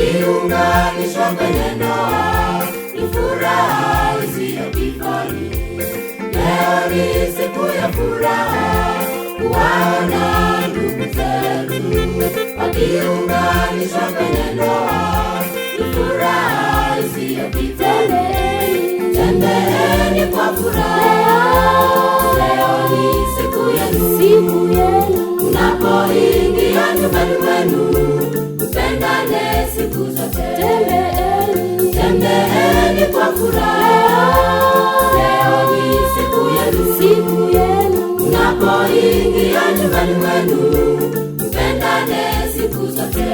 Wakiunganishwa kwenye ndoa, ni furaha isiyo kifani. Leo ni siku ya furaha, kuwaona ndugu zetu wakiunganishwa kwenye ndoa, ni furaha isiyo kifani. Tembeeni kwa furaha, leo ni siku yenu. Unapoingia nyumbani mwenu, mpendane siku zote. Tembeeni kwa furaha, leo ni siku yenu. Unapoingia nyumbani mwenu, mpendane siku zote.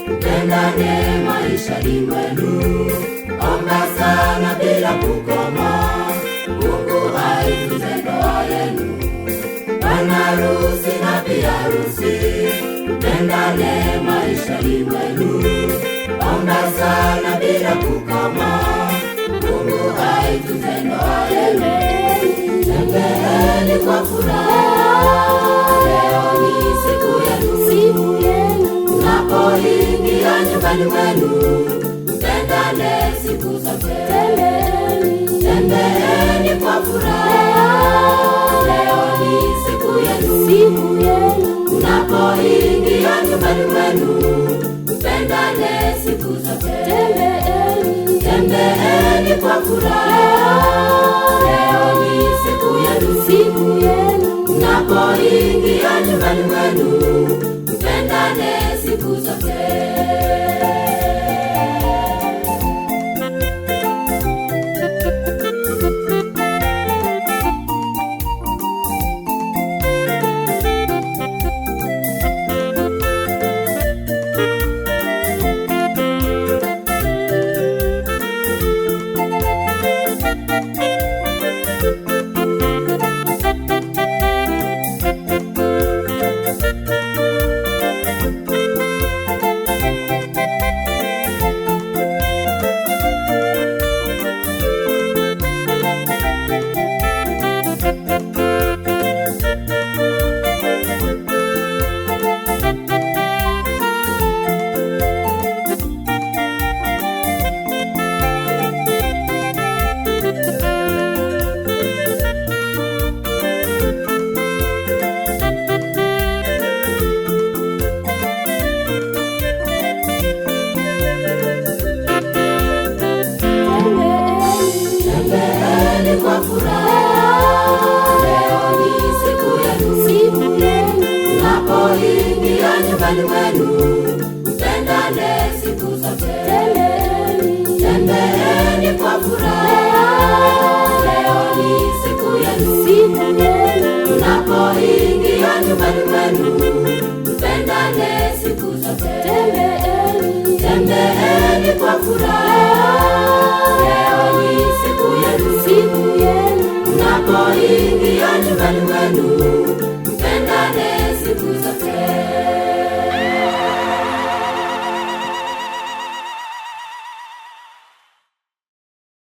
Mpendane maishani mwenu, omba sana bila kukoma, Mungu aitunze ndoa yenu. Bwana harusi na bi harusi, mpendane maishani mwenu, omba sana bila kukoma, Mungu aitunze ndoa yenu. Tembeeni kwa furaha, leo ni siku yenu. Unapoingia nyumbani mwenu, mpendane siku zote. Tembeeni kwa furaha, leo ni siku yenu. Unapoingia nyumbani mwenu, mpendane siku zote. Tembeeni kwa furaha, leo ni siku yenu. Unapoingia nyumbani mwenu, mpendane siku zote. Kwa furaha, leo ni siku yenu. Unapoingia nyumbani mwenu, mpendane siku zote. Tembeeni kwa furaha, leo ni siku yenu. Unapoingia nyumbani mwenu, mpendane siku zote. Tembeeni kwa furaha,